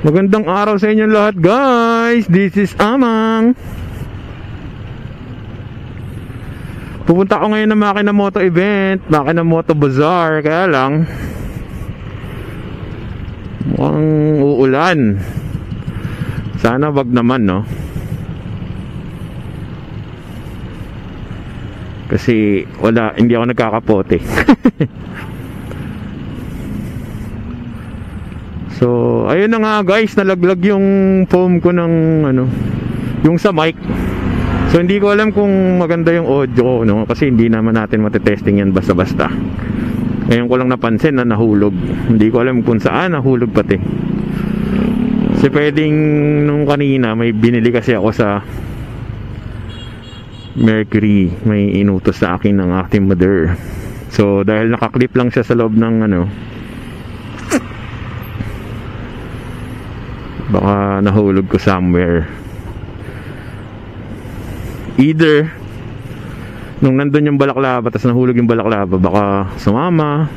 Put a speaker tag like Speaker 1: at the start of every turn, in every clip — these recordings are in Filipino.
Speaker 1: Magandang araw sa inyong lahat, guys. This is Amang. Pupunta ako ngayon ng Makina-Moto event, Makina-Moto Bazaar. Kaya lang mukhang uulan. Sana wag naman, no? Kasi wala, hindi ako nagkakapote. So, ayun na nga guys, nalaglag yung foam ko ng yung sa mic. So, hindi ko alam kung maganda yung audio ko, no? Kasi hindi naman natin matetesting yan basta-basta. Ngayon ko lang napansin na nahulog. Hindi ko alam kung saan nahulog pati. Kasi pwedeng nung kanina, may binili kasi ako sa Mercury. May inutos sa akin ng aking mother. So, dahil nakaklip lang siya sa loob ng baka nahulog ko somewhere. Either nung nandun yung balaklava tapos nahulog yung balaklava, baka sumama,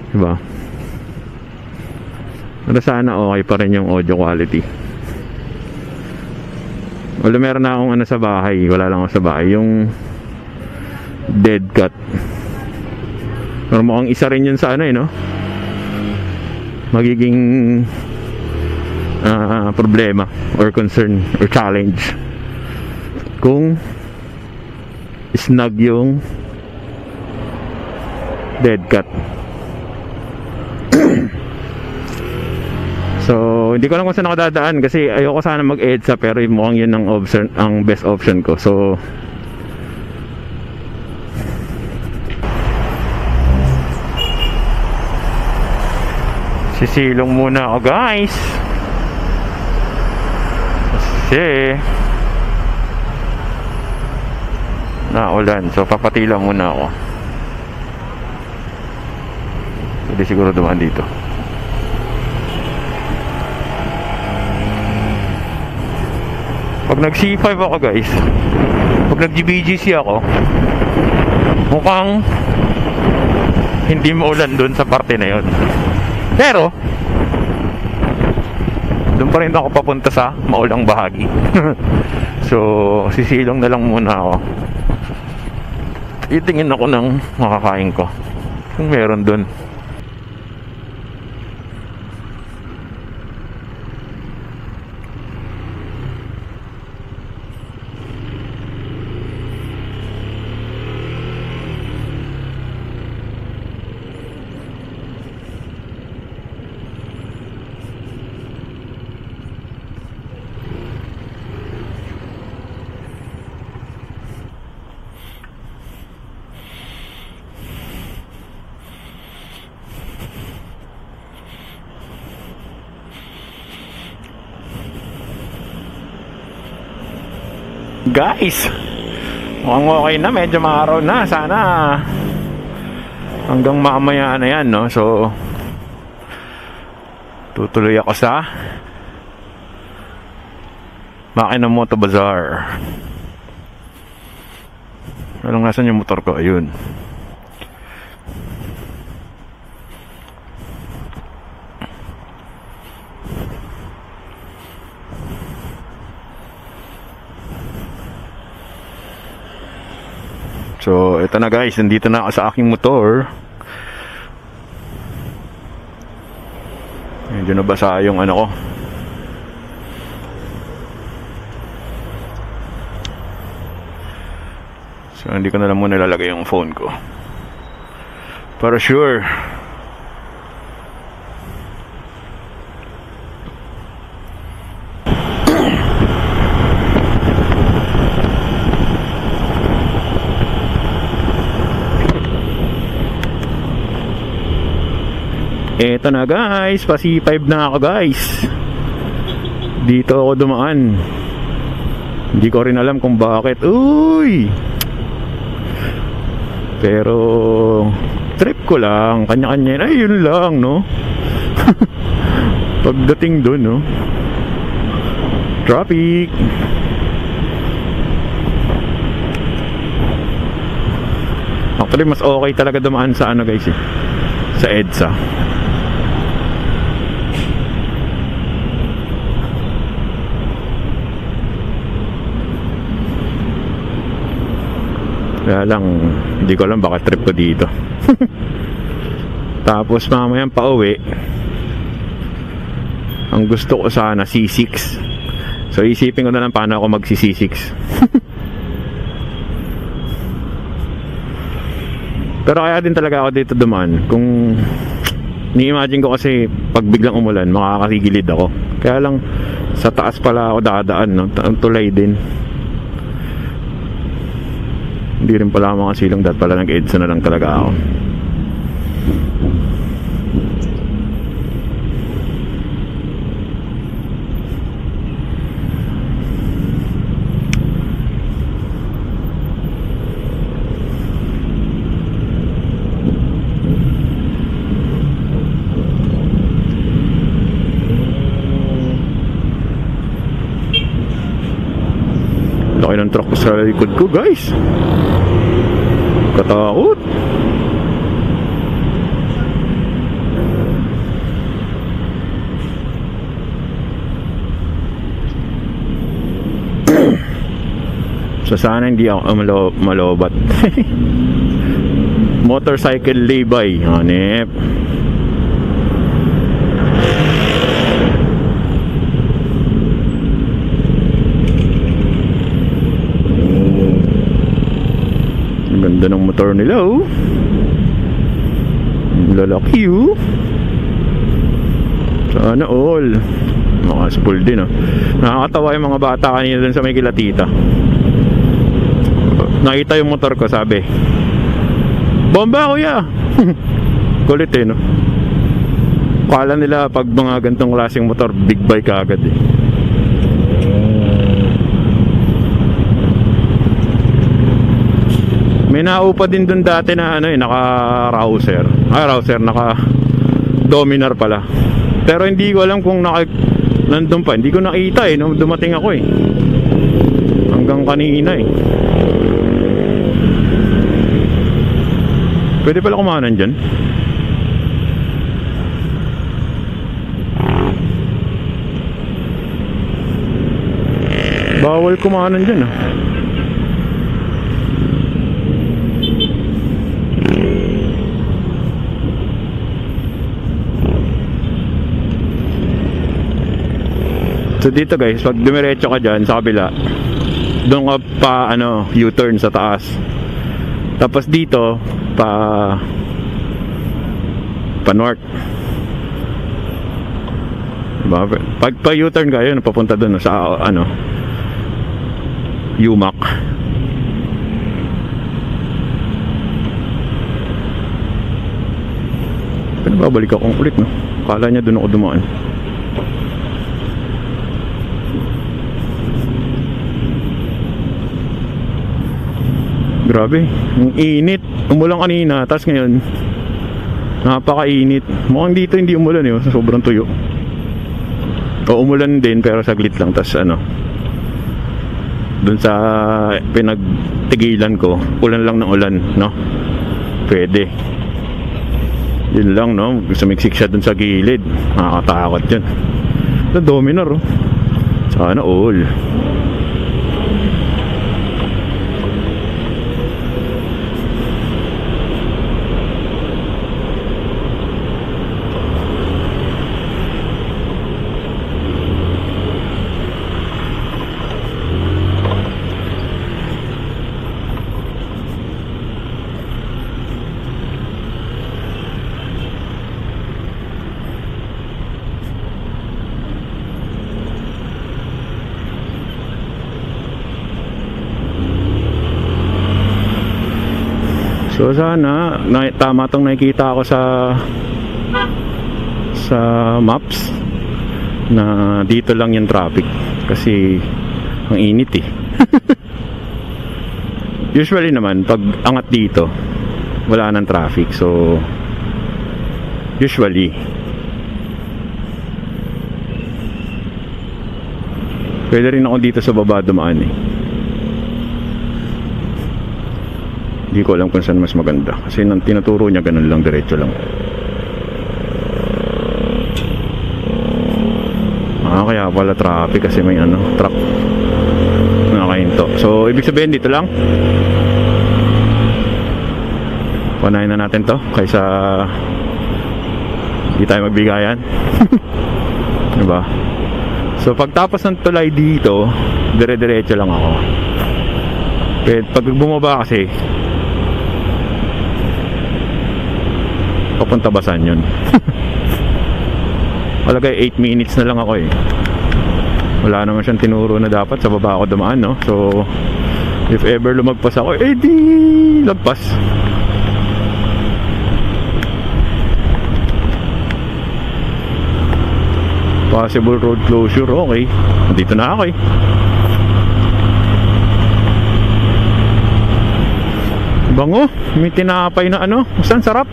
Speaker 1: diba? Pero sana okay pa rin yung audio quality. Wala, meron na akong sa bahay. Wala lang ako sa bahay, yung dead cat. Pero mukhang isa rin yun sa no? Magiging problema or concern or challenge kung snag yung dead cat. So hindi ko lang kung saan ako dadaan kasi ayoko sana mag-EDSA, pero mukhang yun ang best option ko. So sisilong muna ako, guys, kasi naulan. So papatilang muna ako. Hindi siguro dumaan dito. Pag nag C5 ako, guys, pag nag GBGC ako, mukhang hindi maulan dun sa parte na yun. Pero doon pa rin ako papunta sa maulang bahagi. So sisilong na lang muna ako. Itingin ako ng makakain ko kung meron doon. Guys, mukhang okay na, medyo maaraw na. Sana hanggang mamaya na yan, no? So tutuloy ako sa Makina-Moto Bazaar. Anong nasan yung motor ko? Ayun. So, ito na, guys, nandito na ako sa aking motor. Medyo nabasa yung ko. So, hindi ko na lang muna lalagay yung phone ko. Para sure. Eto na, guys, pa C5 na ako, guys. Dito ako dumaan. Hindi ko rin alam kung bakit. Uy! Pero trip ko lang, kanya-kanya. Ay, yun lang, no? Pagdating dun, no? Traffic. Actually, mas okay talaga dumaan sa guys, sa EDSA. Kaya lang, hindi ko alam baka trip ko dito. Tapos mamayang pauwi, ang gusto ko sana C6. So isipin ko na lang paano ako mag C6. Pero kaya din talaga ako dito dumaan. Kung ni-imagine ko kasi pag biglang umulan, makakasigilid ako. Kaya lang sa taas pala ako dadaan, no? Tulay din. Hindi rin pala mga silong, dahil pala nag-EDSA na lang talaga ako. Laki ng truck sa likod ko, guys. Katakot. So sana hindi ako malobat. Motorcycle lay-by. Hanep. Ganda ng motor nila, oh. Lalaki, oh. Sana all. Makaspool din, oh. Nakakatawa yung mga bata kanina dun sa may kilatita. Nakita yung motor ko, sabi, bomba, kuya. Kulit, eh, no? Kala nila pag mga gantong klaseng motor, big bike agad, eh. May naupa din dun dati na ano, naka-Rouser. Rouser, naka-Dominar pala. Pero hindi ko alam kung nandun pa. Hindi ko nakita, eh, nung dumating ako, eh. Hanggang kanina, eh. Pwede pala kumanan dyan. Bawal kumanan dyan, ah. So dito, guys, pag dumiretso ka dyan sa kabila, doon ka pa U-turn sa taas. Tapos dito pa north. Diba? Pag pa U-turn ka, yun, papunta doon sa UMAC. Pero babalik akong ulit, no? Kala niya doon ako dumaan. Grabe, ang init. Umulan kanina, tapos ngayon napakainit. Mukhang dito hindi umulan, eh, sobrang tuyo. O umulan din pero saglit lang. Tapos dun sa pinagtigilan ko, ulan lang ng ulan, no? Pwede. Yun lang, no? Sumiksik siya dun sa gilid. Nakakatakot yun. Ito, Dominar, oh. Sana all. So sana tama tong nakikita ako sa maps na dito lang yung traffic kasi ang init, eh. Usually naman pag angat dito wala nang traffic, so usually pwede rin ako dito sa baba dumaan, eh. Hindi ko alam kung saan mas maganda kasi nang tinuturo niya ganun lang, diretso lang. Kaya pala traffic kasi may truck nakahinto. So ibig sabihin dito lang. Punahin na natin to kaysa hindi tayo magbigayan. Diba? So pagtapos ng tulay dito, dire-diretso lang ako. Pero pag bumaba kasi, papunta Basan yun. Malagay 8 minutes na lang ako eh. Wala naman siyang tinuro na dapat sa baba ako dumaan, no? So if ever lumagpas ako, eh di lagpas. Possible road closure, okay. Dito na ako eh. Bango, may tinapay na ano, saan sarap.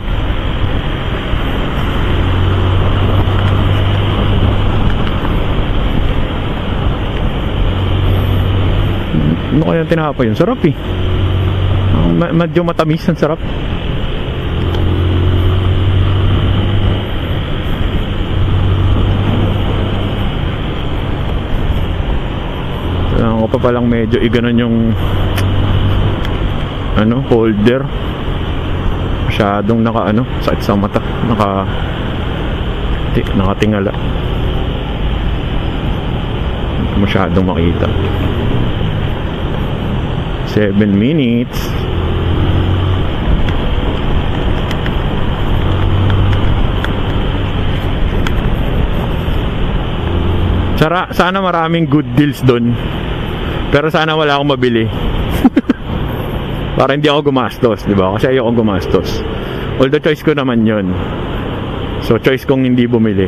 Speaker 1: Ano kaya tinapay yun? Sarap eh. Medyo matamis, ang sarap. Ako pa palang medyo iganon yung ano, holder. Masyadong naka ano, sakit sa mata, nakatingala. Masyadong makita. 7 minutes. Sana maraming good deals doon. Pero sana wala akong mabili. Para hindi ako gumastos, di ba? Kasi ayoko gumastos. Although choice ko naman yun. So choice kong hindi bumili.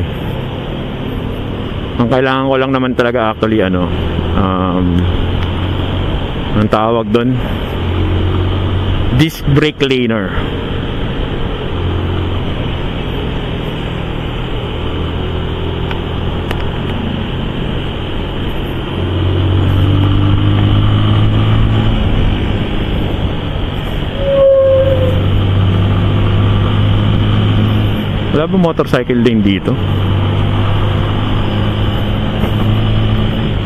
Speaker 1: Ang kailangan ko lang naman talaga actually ano, ang tawag doon, disc brake cleaner. Wala ba motorcycle lane dito?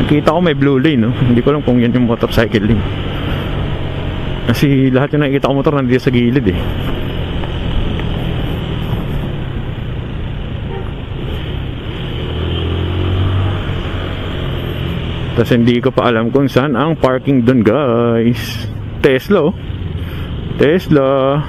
Speaker 1: Nakita ko may blue lane, no? Hindi ko alam kung yan yung motorcycle lane. Kasi lahat yung nakikita ko motor nandito sa gilid eh. Tapos hindi ko pa alam kung saan ang parking dun, guys. Tesla, oh. Tesla.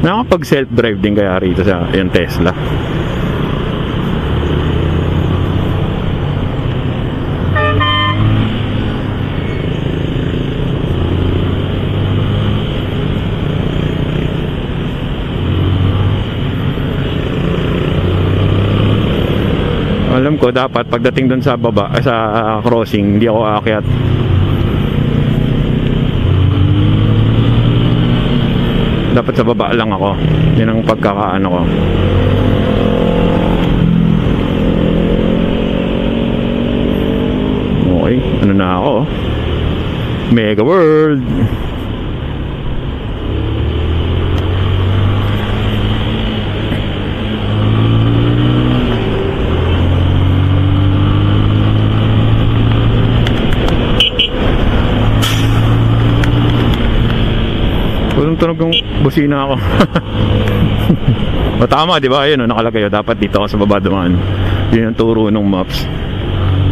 Speaker 1: Nakapag self-drive din kaya rito sa yung Tesla. Alam ko dapat pagdating dun sa baba, sa crossing, hindi ako aakyat. Dapat sa baba lang ako. Yan ang pagkakaano ko. Okay, ano na ako? Mega World. Tunog yung busina ako. O tama, di ba? Ayun, nakalagay. Dapat dito ako sa baba dumaan. Yun ang turo ng maps.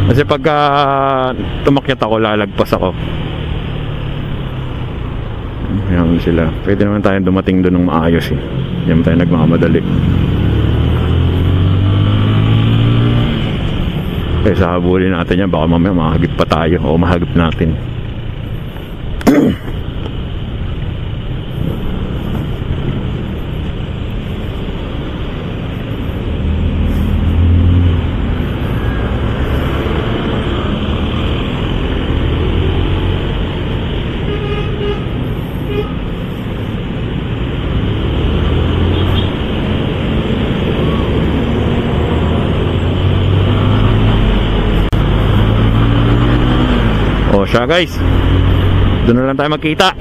Speaker 1: Kasi pagka tumakyat ako, lalagpas ako. Ayan sila. Pwede naman tayong dumating doon ng maayos eh. Hindi naman tayo nagmamadali. Kaya habulin natin yan. Baka mamaya mahagip pa tayo. O mahagip natin. Siya guys, doon na lang tayo magkita.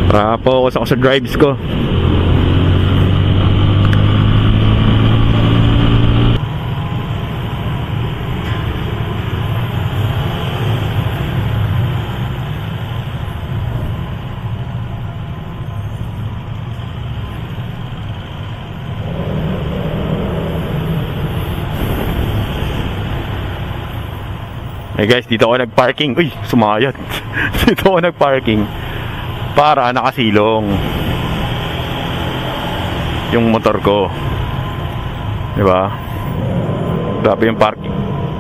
Speaker 1: Para focus ako sa drives ko. Eh guys, dito ako nagparking. Uy, sumayat. Dito ako nagparking para nakasilong yung motor ko. Diba? Grabe yung parking.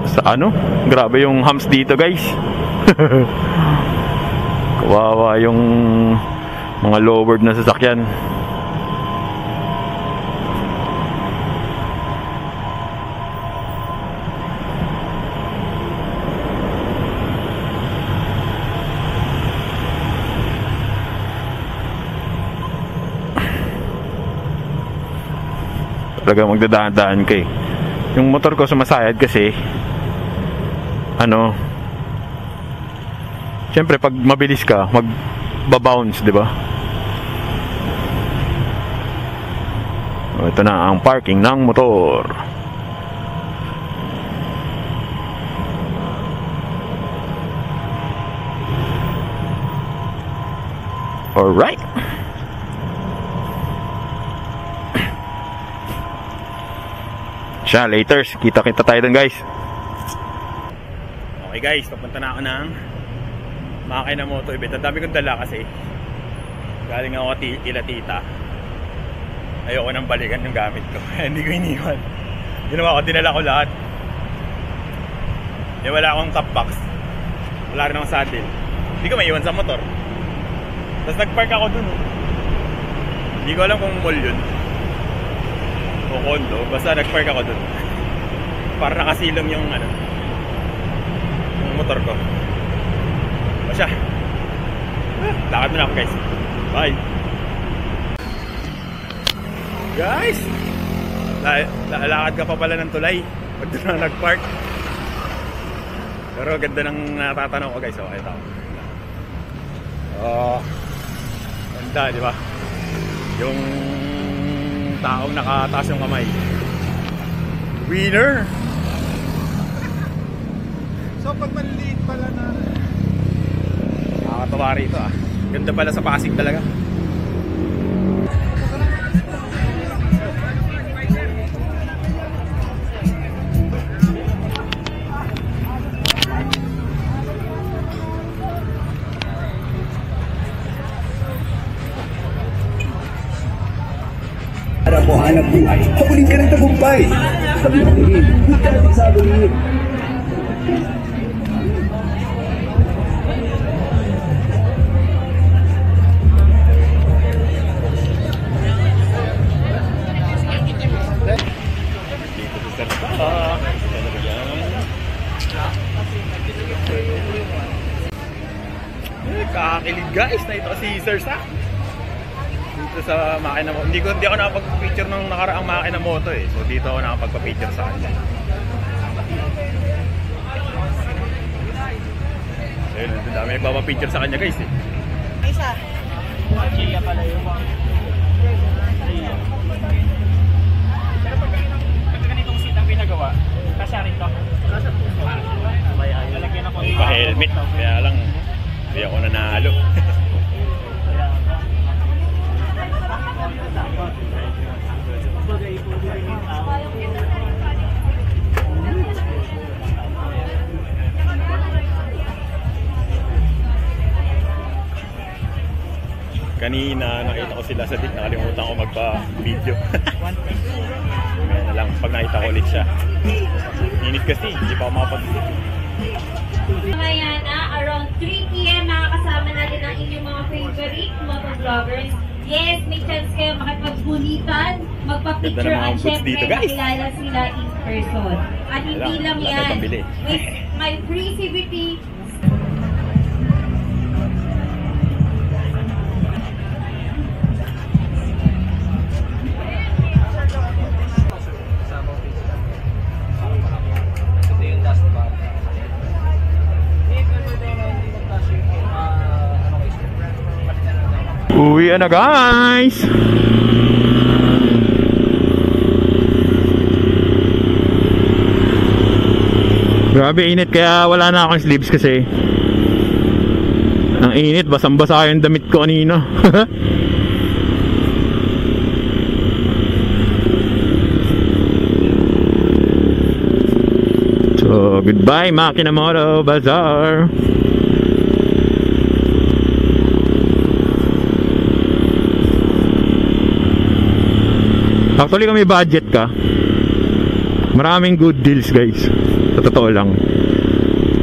Speaker 1: Sa ano? Grabe yung humps dito guys. Kawawa yung mga lowered na sasakyan. Talaga magdadaan-daan ka eh. Yung motor ko sumasayad kasi ano, syempre pag mabilis ka magbabounce, di ba? Ito na ang parking ng motor. Alright. Siya, laters. Kita-kita tayo dun guys. Okay guys, papunta na ako ng Makina Moto event. Ang dami kong dala kasi galing ako kila tita. Ayoko nang balikan yung gamit ko. Hindi ko iniwan. Ginawa ko, dinala ko lahat. Wala akong top box. Wala rin akong saddle. Hindi ko maiwan sa motor. Tapos nagpark ako dun. Hindi ko alam kung mall yun o condo. Basta nagpark ako dun para nakasilong yung ano, yung motor ko. O siya, lakad mo na ako guys. Bye guys. Lalakad ka pa pala ng tulay pag doon na nagpark. Pero ganda ng natatanaw ko guys. Okay, ito. Ganda, di ba? Yung taong nakataas yung kamay. Winner! So pag maliliit pala na nakakatawa rito ah. Ganda pala sa Pasig talaga.
Speaker 2: Para mo hanap buhay, paguling ka ng tagumpay. Sabi mo tingin, hindi ka natin sa alunin.
Speaker 1: Kakakilig guys na ito si Caesars ha. Dito sa Makina Moto. Hindi ako nakapag-picture ng nakaraang Makina Moto eh. So dito ako nakapag-picture sa kanya. Ayun, dami nagpapapicture sa kanya guys eh.
Speaker 3: Isa. Chia pala yung pero pag ganitong seat ang pinagawa, kasya rin to. Lalagyan ako ng
Speaker 1: Pa-helmet. Kaya lang, hindi ako nanalo. Kanina nakita ko sila sa dik, nakalimutan ko magpa-video. Ngayon na lang, pag nakita ko ulit siya. Init kasi, hindi pa ako makapag-video.
Speaker 4: Mamaya na, around 3 PM, makakasama natin ang inyong mga favorite motovloggers. Yes, may chance kayo makipagbulitan, magpa-picture
Speaker 1: Ganda ng mga
Speaker 4: at
Speaker 1: boots
Speaker 4: syempre
Speaker 1: dito, guys.
Speaker 4: makilala sila in person. At hindi lang
Speaker 1: wala
Speaker 4: yan,
Speaker 1: tayong pambili.
Speaker 4: may free CVT.
Speaker 1: Uwi na guys! Grabe init, kaya wala na akong sleeves kasi ang init, basang-basa yung damit ko kanina. So goodbye Makinamoto Bazaar. Actually kung may budget ka, maraming good deals guys, sa totoo lang.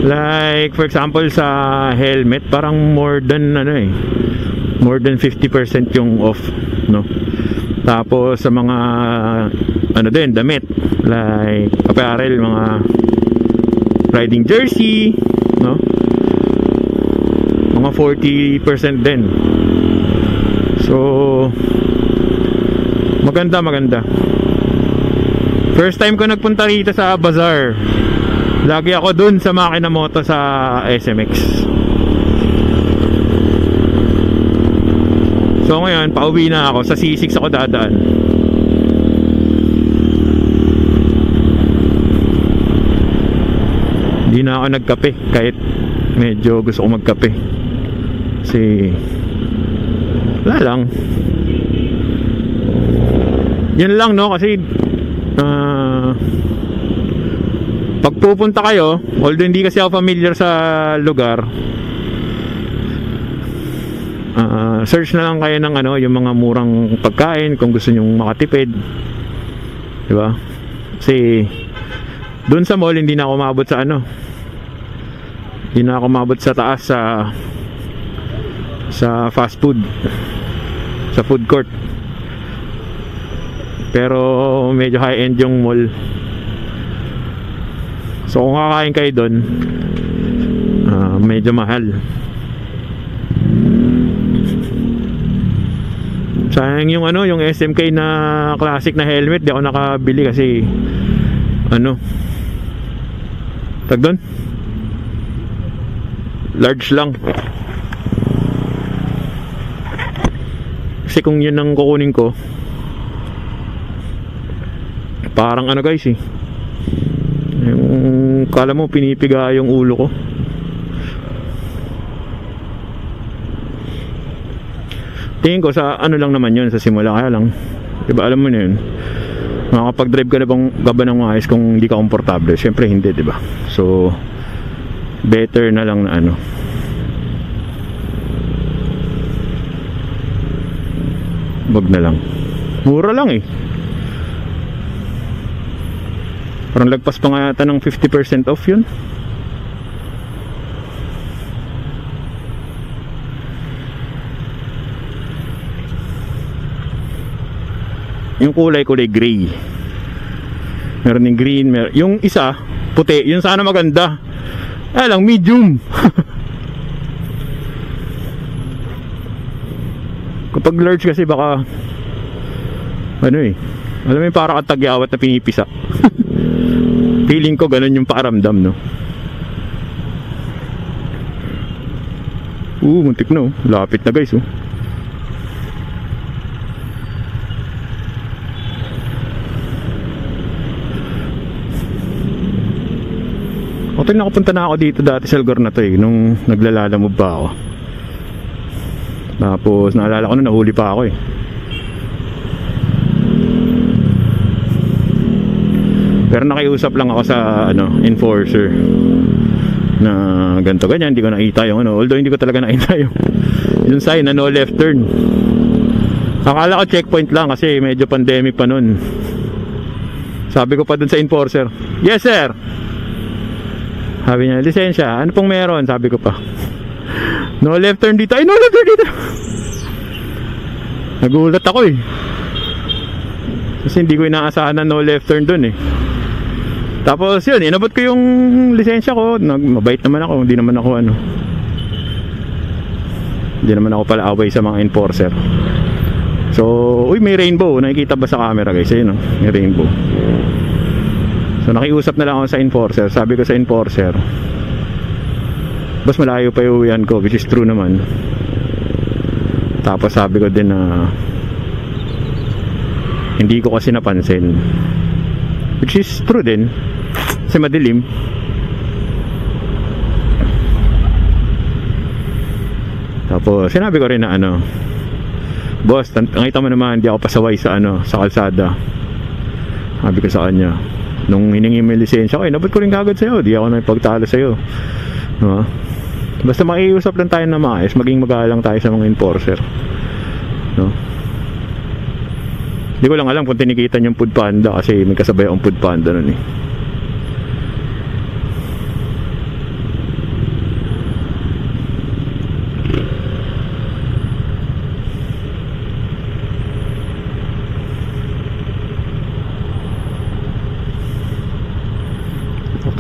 Speaker 1: Like for example sa helmet, parang more than more than 50% yung off, no? Tapos sa mga din, damit, like apparel, mga riding jersey, no? Mga 40% din. So maganda. First time ko nagpunta rito sa bazaar. Lagi ako dun sa Makinamoto sa SMX. So ngayon, pauwi na ako. Sa C6 ako dadaan. Hindi na ako nagkape. Kahit medyo gusto ko magkape. Kasi wala lang. Yan lang, no? Kasi pag pupunta kayo, although hindi kasi ako familiar sa lugar, search na lang kayo ng yung mga murang pagkain kung gusto nyong makatipid, diba? Kasi dun sa mall hindi na ako umabot sa hindi na ako umabot sa taas sa fast food, sa food court. Pero medyo high end yung mall. So kung kakain kayo doon, medyo mahal. Sayang yung yung SMK na classic na helmet, di ako nakabili kasi tag doon, large lang. Kasi kung yun ang kukunin ko, parang guys yung kala mo pinipiga yung ulo ko. Tingin ko sa lang naman yun sa simula, kaya lang diba alam mo na yun, makakapag-drive ka na bang gaba ng maayos kung hindi ka komportable? Siyempre hindi, diba? So better na lang na wag na lang. Mura lang parang lagpas pa nga yata ng 50% off yun. Yung kulay gray. Meron yung green, yung isa puti, yun sana maganda. Lang medium. Kapag large kasi baka alam mo yung para kang tagyawat na pinipisa. Feeling ko ganun yung pakiramdam, no? Muntik na, lapit na guys, Okay, nakapunta na ako dito dati sa lugar na to nung naglalalamove pa ako. Tapos naalala ko nahuli pa ako Pero nakiusap lang ako sa enforcer na ganito ganyan, hindi ko nakita yung although hindi ko talaga nakita yung sign na no left turn. Akala ko checkpoint lang kasi medyo pandemic pa nun. Sabi ko pa dun sa enforcer, yes sir. Sabi niya, lisensya, ano pong meron? Sabi ko pa, no left turn dito. Ay, no left turn dito. Nagulat ako kasi hindi ko inaasahan na no left turn dun Tapos yun, inabot ko yung lisensya ko. Mabait naman ako, hindi naman ako pala away sa mga enforcer. So, may rainbow. Nakikita ba sa camera guys? Ayun may rainbow. So, nakiusap na lang ako sa enforcer. Sabi ko sa enforcer, boss, malayo pa yung uwian ko, which is true naman. Tapos sabi ko din na hindi ko kasi napansin, which is true din kasi madilim. Tapos sinabi ko rin na boss, nakita mo naman hindi ako pasaway sa sa kalsada. Sabi ko sa kanya, Nung hiningi mo yung lisensya ko, inabot ko rin kagad sa'yo. Di ako nagpagtalo sa'yo. Diba? Basta makiusap lang tayo na maayos, maging magalang tayo sa mga enforcer. No? Hindi ko lang alam kung tinikitan yung Food Panda kasi may kasabay akong Food Panda nun eh.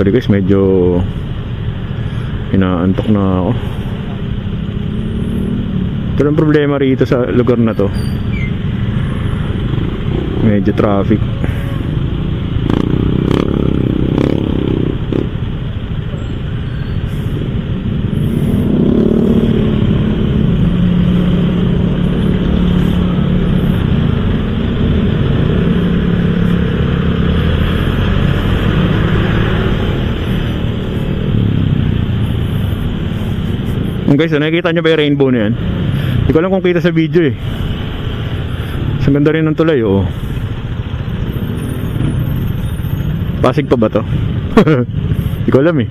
Speaker 1: Actually guys, medyo inaantok na ako. Ito lang problema rito sa lugar na to, medyo traffic. Guys, nakikita nyo ba yung rainbow na yan? Hindi ko alam kung kita sa video eh. Ang ganda rin ng tulay, oh. Pasig pa ba to? Hindi ko alam eh.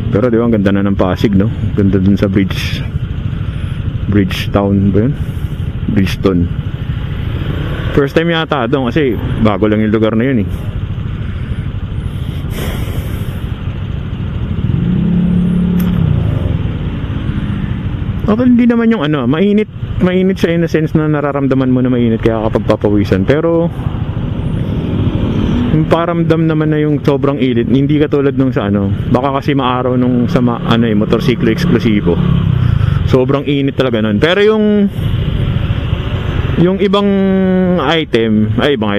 Speaker 1: Pero di ba ang ganda na ng Pasig, no? Ganda dun sa Bridgetown ba yun? Bridgestone. First time yata doon kasi bago lang yung lugar na yun eh. Okay, hindi naman yung ano, mainit siya in a sense na nararamdaman mo na mainit kaya kapag papawisan. Pero yung paramdam naman na yung sobrang init, hindi katulad nung sa ano, baka kasi maaraw nung sa motorsiklo eksklusibo. Sobrang init talaga nun. Pero yung ibang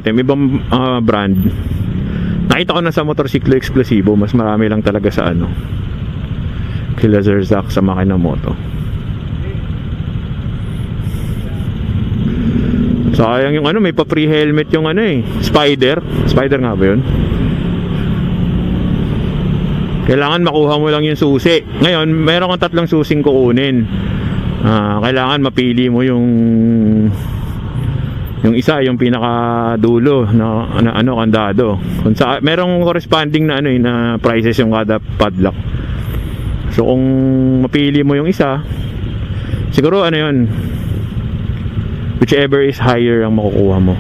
Speaker 1: ibang brand, nakita ko na sa motorsiklo eksklusibo, mas marami lang talaga sa ano, kila Zerzak sa Makinamoto. Sayang yung ano, may pa-free helmet yung ano eh, Spider nga ba yun? Kailangan makuha mo lang yung susi. Ngayon, meron kang tatlong susing kukunin. Kailangan mapili mo yung isa, yung pinakadulo na ano, kandado. Kung merong corresponding na ano na prices yung kada padlock. So kung mapili mo yung isa, siguro ano yun, whichever is higher ang makukuha mo.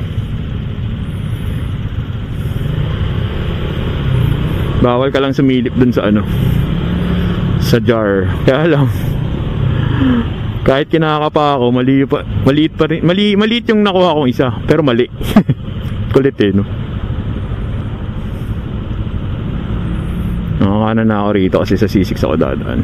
Speaker 1: Bawal ka lang sumilip dun sa ano, sa jar. Kaya lang, kahit kinakapa ako, maliit pa rin. Maliit yung nakuha kong isa, pero mali. Kulit eh, no? Nakakanan na ako rito kasi sa C6 ako dadaan.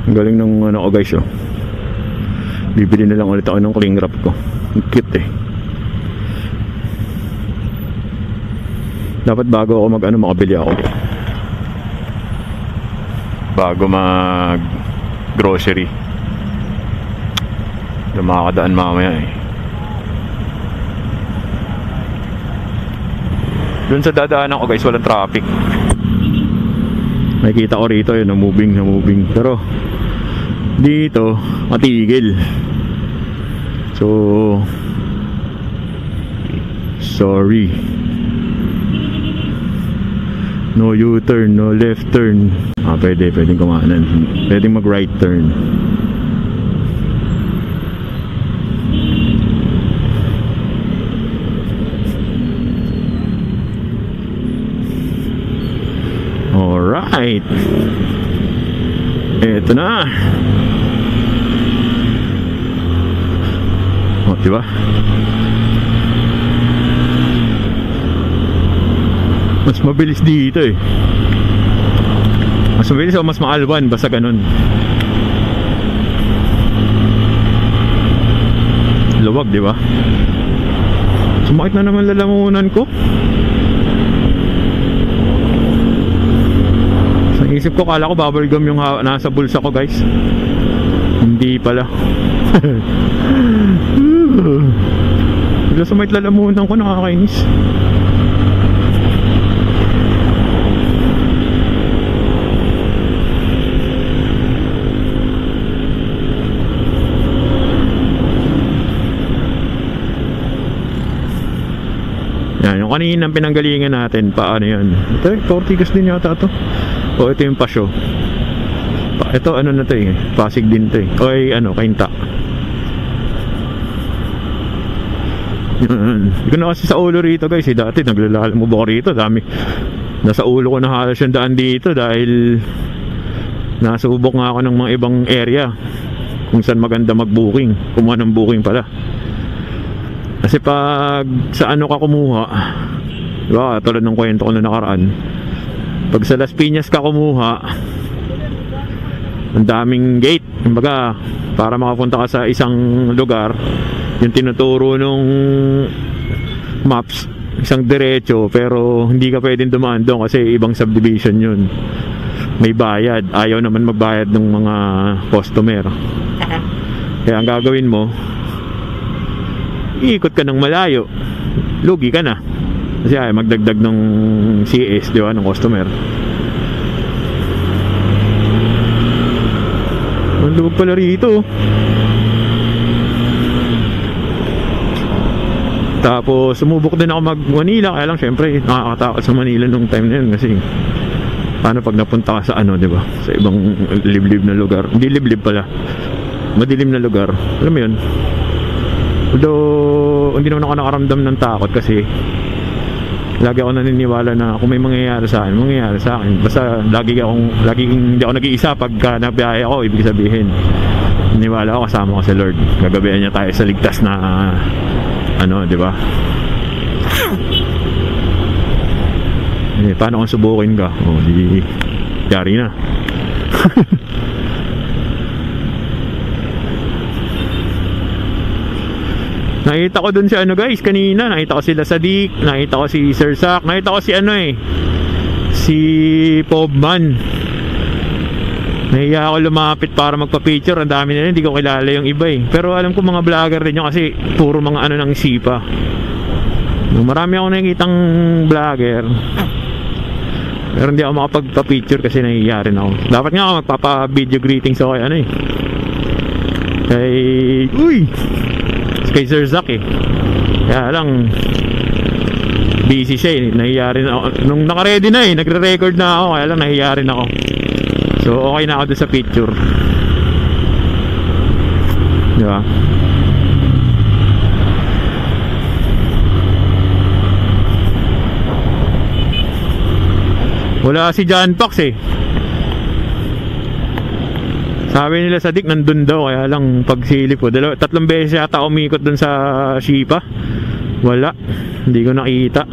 Speaker 1: Ang galing nung ano ko guys, oh. Bibili na lang ulit ako ng cling wrap ko. Cute eh. Dapat bago ako makabili ako. Bago mag grocery. Yung makakadaan mamaya eh. Doon sa dadaanan ko guys, walang traffic. Nakikita ko rito yun, moving. Pero dito matigil. So sorry, no U-turn, no left turn. Pwedeng kumanan, pwedeng mag right turn. Alright, eto na. Oh, diba? Mas mabilis dito eh. Mas mabilis o mas maalwan, basta ganun. Luwag, diba? Sumakit na naman lalamunan ko. Sa isip ko, kala ko bubble gum yung nasa bulsa ko guys. Hindi pala. Bigla sumakit lalamunan ko, nakakainis. Yan, yung kaninang pinanggalingan natin, paano yan? Ito, Ortigas din yata ito. O ito yung Pasyo. Ito ano na to eh, Pasig din to eh. O ay ano, Kainta. Hindi ko na kasi sa ulo rito guys eh. Dati naglalalamog ako rito, dami. Nasa ulo ko na halos yung daan dito dahil nasubok nga ako ng mga ibang area kung saan maganda mag-booking, kumuha ng booking pala. Kasi pag sa ano ka kumuha, diba, tulad ng kwento ko na nakaraan, pag sa Las Piñas ka kumuha, ang daming gate, kumbaga para makapunta ka sa isang lugar, yung tinuturo nung maps, isang diretso, pero hindi ka pwedeng dumaan doon kasi ibang subdivision yun, may bayad, ayaw naman magbayad ng mga customer. Kaya ang gagawin mo, iikot ka ng malayo, lugi ka na kasi ay magdagdag ng CS, di ba, ng customer. Ang lubog pala rito. Tapos sumubok din ako mag Manila, kaya lang syempre nakakatakot sa Manila nung time na yun kasi paano pag napunta ka sa ano, di ba, sa ibang liblib na lugar, hindi liblib pala, madilim na lugar, alam mo yun. Although hindi naman ako nakaramdam ng takot kasi lagi ako naniniwala na kung may mangyayari sa akin, mangyayari sa akin. Basta laging hindi ako nag-iisa pagka nabiyahe ako, ibig sabihin naniniwala ako kasama ko sa Lord, gagabihan niya tayo sa ligtas na ano, di ba? Eh, paano kung subukin ka? O, di yari na. Nakita ko dun si ano guys kanina, nakita ko sila Sadik, nakita ko si Sir Sak, nakita ko si ano eh, si Pobman. Nahiya ako lumapit para magpa-picture, ang dami na rin, hindi ko kilala yung iba eh. Pero alam ko mga vlogger din yun kasi puro mga ano ng sipa. Marami ako nakikitang vlogger, pero hindi ako makapagpa-picture kasi nahiya rin ako. Dapat nga ako magpapa-video greetings ako kay ano eh, kay Sir Zak eh. Kaya lang busy siya eh, nahiya rin ako. Nung naka-ready na eh, nagre-record na ako, kaya lang nahiya rin ako. So okay na ako doon sa picture, di ba? Wala si John Pax eh. Sabi nila Sadik nandun daw, kaya lang pagsilip ko, tatlong beses yata umikot dun sa Shipa. Wala, hindi ko nakita.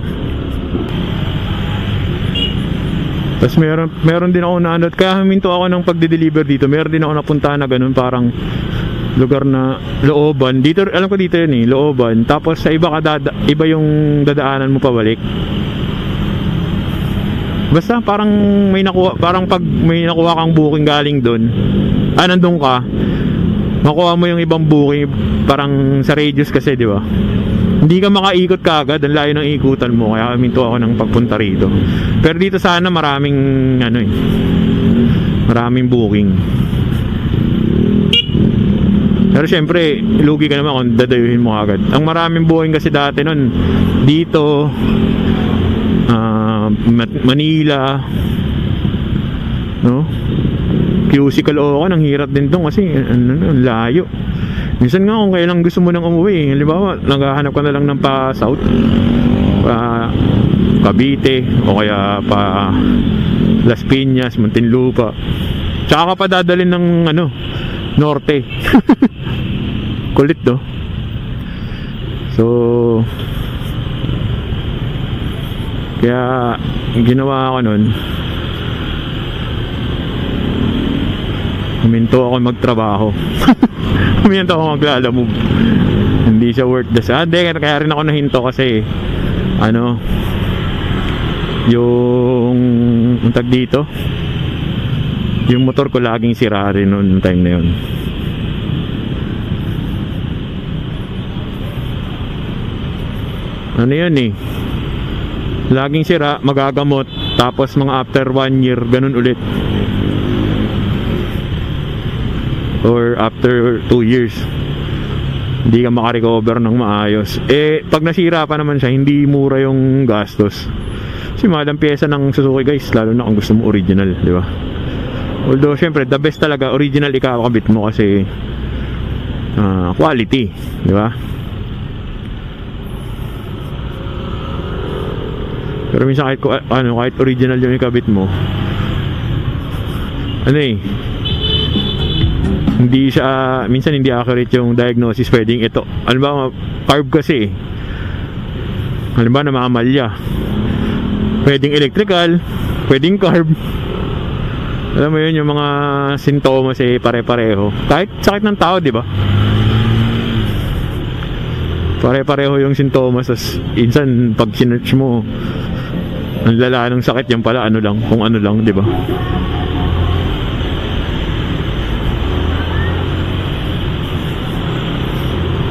Speaker 1: Tapos meron din ako naanod, kaya huminto ako ng pagde-deliver dito. Meron din ako napunta na ganun, parang lugar na looban. Dito, alam ko dito yun eh, looban. Tapos sa iba iba yung dadaanan mo pabalik. Basta parang may nakuha, parang pag may nakuha kang booking galing doon, nandun ka, makuha mo yung ibang booking, parang sa radius kasi, di ba? Hindi ka makaikot kagad, ang layo ng ikutan mo, kaya minto ako ng pagpunta rito. Pero dito sana maraming ano eh, maraming booking. Pero syempre, lugi ka naman kung dadayuhin mo agad. Ang maraming booking kasi dati nun, dito, Manila, no? QC Caloocan, ang hirap din doon kasi layo. Minsan nga kung kailan gusto mo nang umuwi, halimbawa naghahanap ka na lang ng pa South, pa Cavite, o kaya pa Las Piñas, Muntinlupa, tsaka ka pa dadalhin ng ano, Norte. Kulit do. So kaya ginawa ko nun, huminto ako magtrabaho. Huminto ako maglalamove. Hindi siya worth the sad. Kaya rin ako nahinto kasi ano, yung tag dito, yung motor ko laging sira rin noon time na yun. Ano yun eh, laging sira, magagamot, tapos mga after 1 year ganun ulit, or after 2 years. Hindi ka makarecover ng maayos. Eh, pag nasira pa naman siya, hindi mura yung gastos. Kasi mahal ang pyesa ng Suzuki guys, lalo na kung gusto mo original, di ba? Although, syempre, the best talaga, original ikakabit mo kasi quality, di ba? Pero minsan kahit original yung ikabit mo, hindi siya, minsan hindi accurate yung diagnosis. Pwedeng ito, ba, carb kasi, ba na makamalya, pwedeng electrical, pwedeng carb. Alam mo yun, yung mga sintomas pare-pareho. Kahit sakit ng tao, di ba? Pare-pareho yung sintomas. As insan, pag sinearch mo, ang lala ng sakit, yan pala kung ano lang, di ba?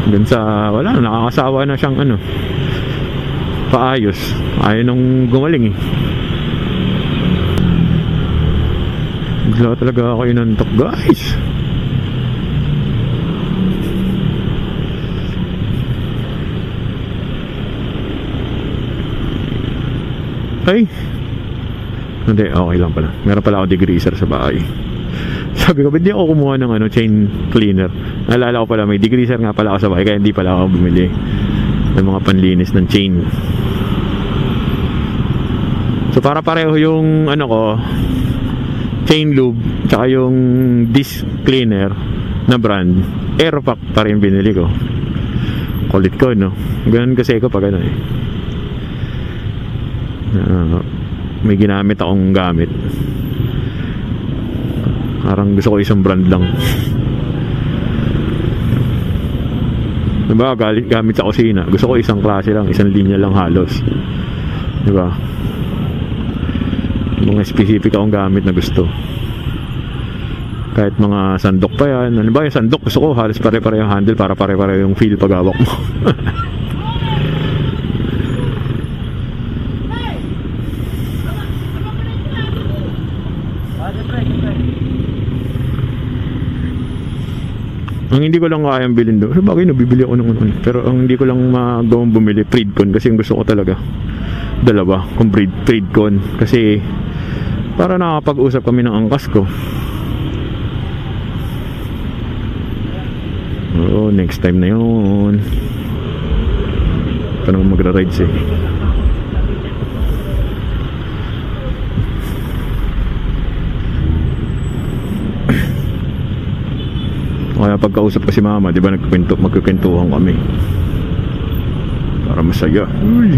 Speaker 1: Hanggang sa, nakakasawa na siyang paayos. Ayaw nung gumaling Bigla talaga ako inantok guys. Ay, hindi, okay lang pala. Meron pala ako degreaser sa bahay. Sabi ko, ba't di ako kumuha ng chain cleaner? Naalala ko pala, may degreaser nga pala ako sa bahay, kaya hindi pala ako bumili ng mga panlinis ng chain. So para pareho yung chain lube tsaka yung disc cleaner na brand, Aeropack pa rin binili ko. Kulit ko, no? Ganun kasi ako pag may ginamit akong gamit, parang gusto ko isang brand lang. Diba, gamit sa kusina, gusto ko isang klase lang, isang linya lang halos. Diba, mga specific akong gamit na gusto. Kahit mga sandok pa yan. Ano ba yung sandok, gusto ko halos pare-pare yung handle para pare-pare yung feel pag hawak mo. Ang hindi ko lang kayang bilhin doon, bagay nabibili ako ng pero ang hindi ko lang magawang bumili, Freedcon, kasi yung gusto ko talaga dalawa, kung Freedcon, kasi para nakapag-usap kami ng angkas ko. Oo, next time na yun. Pa naman magra-rides Kaya pagkausap ko si mama, di ba magkukwentuhan kami para masaya. Uy.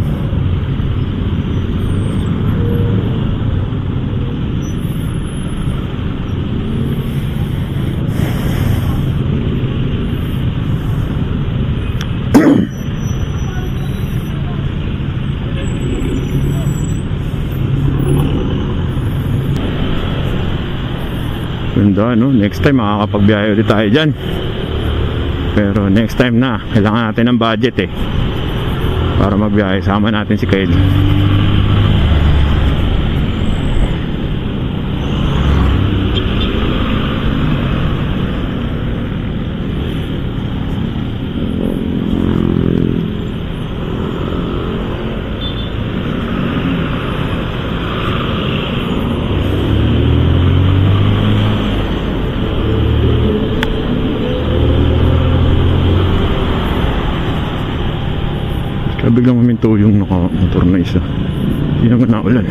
Speaker 1: Ganda, no? Next time makakapagbiyahe ulit tayo dyan. Pero next time na, kailangan natin ng budget para magbiyahe. Sama natin si Kyle. Biglang huminto yung naka-motor na isa. Hindi naman naulan.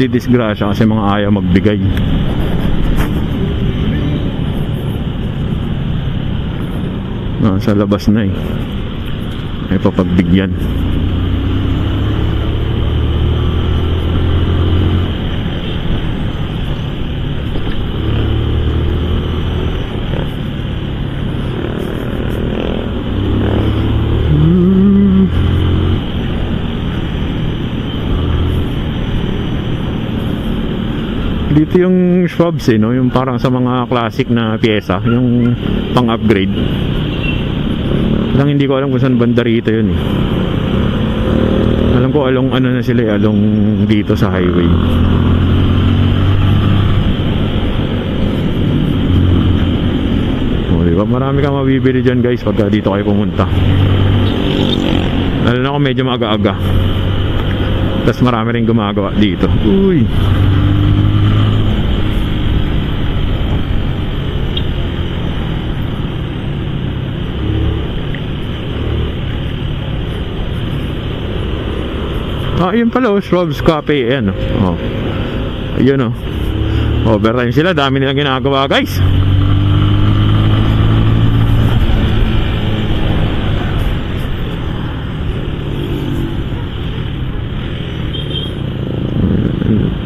Speaker 1: Didisgrasya kasi mga ayaw magbigay. Sa labas na ay papagbigyan. Dito yung Schwab's no? Yung parang sa mga classic na pyesa, yung pang-upgrade lang, hindi ko alam kung saan banda rito yun eh. Alam ko along ano na sila, along dito sa highway. O diba, marami kang mabibili dyan guys pagka dito kayo pumunta. Alam na ko medyo maaga-aga, tapos marami rin gumagawa dito. Uy, yun pala, Schwab's Cafe, yan. Yun overtime sila, dami nilang ginagawa guys.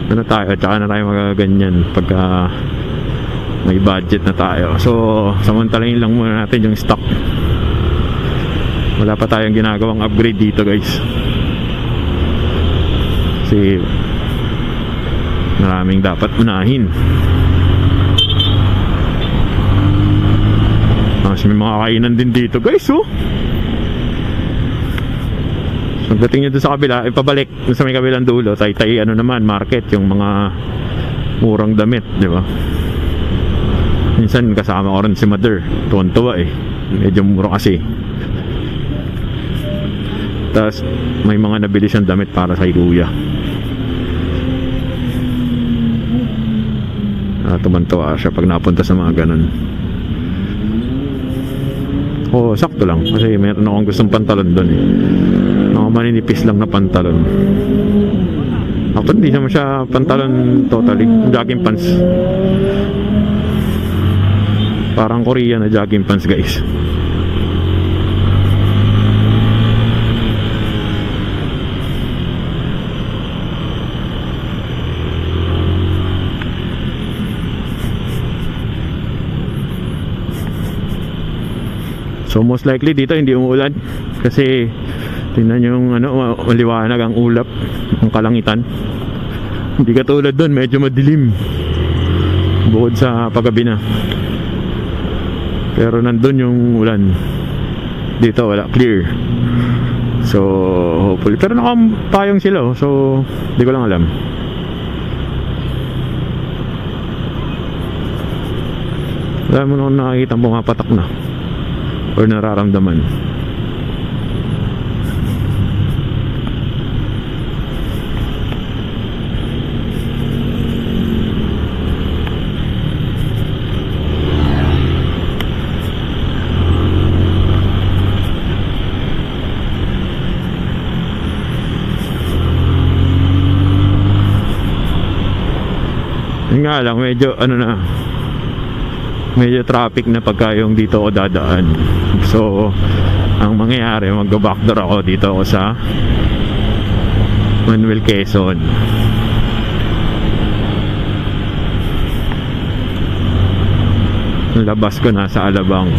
Speaker 1: Ano tayo, tsaka na tayo magaganyan pagka may budget na tayo. So samantalahin lang muna natin yung stock. Wala pa tayong ginagawang upgrade dito guys, kasi maraming dapat unahin. Kasi may mga kainan din dito guys. Pagdating nyo doon sa kabila, ipabalik sa may kabilang dulo, tay-tay ano naman, market, yung mga murang damit, di ba? Minsan kasama ko rin si Mother, tuwan-tuwa eh, medyo mura kasi. Tapos may mga nabili siyang damit para sa kuya. Tumantawa siya pag napunta sa mga ganun. Sakto lang kasi mayroon akong gustong pantalon doon eh. Maninipis lang na pantalon. Actually hindi naman siya pantalon totally, jogging pants. Parang Korean na jogging pants guys. So most likely dito hindi umuulan kasi tingnan yung maliwanag ang ulap, ang kalangitan. Hindi katulad doon, medyo madilim bukod sa paggabi na. Pero nandun yung ulan, dito wala, clear. So hopefully, pero nakapayong sila so hindi ko lang alam. Wala mo nung nakikita pumapatak na or nararamdaman. Yun nga lang, medyo medyo traffic na pagka yung dito ako dadaan. So ang mangyayari, mag-backdoor ako dito ako sa Manuel Quezon. Ang labas ko na sa Alabang.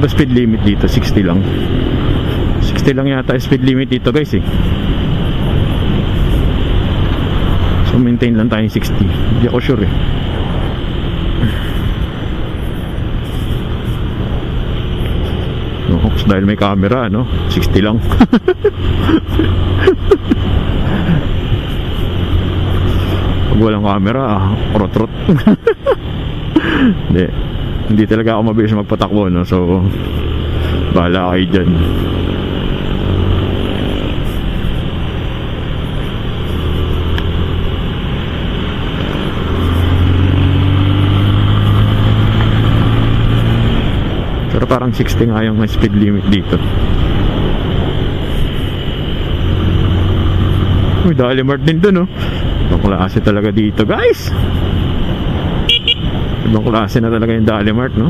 Speaker 1: Speed limit dito 60 lang. 60 lang yata speed limit dito guys eh. So maintain lang tayong 60. Hindi ako sure eh. Dahil may camera 60 lang. Pag walang camera rot-rot. Hindi talaga ako mabilis magpatakbo so bahala kayo dyan. Pero parang 60 nga yung speed limit dito. Uy, Dolly Mart din dun, oh. Ibang klase talaga dito, guys. Ibang klase na talaga yung Dolly Mart, no?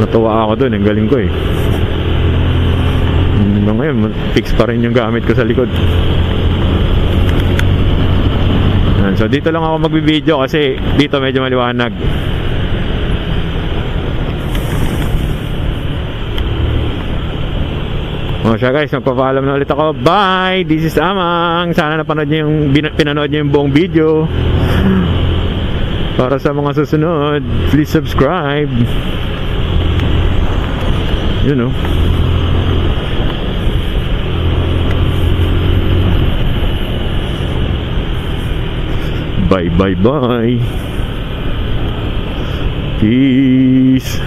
Speaker 1: Natuwa ako dun, ang galing ko eh. Ngayon, fix pa rin yung gamit ko sa likod. So dito lang ako magbibideo kasi dito medyo maliwanag. O siya guys, magpapaalam na ulit ako. Bye! This is Amang. Sana napanood niyo pinanood niyo yung buong video. Para sa mga susunod, please subscribe. You know. Bye bye bye. Peace.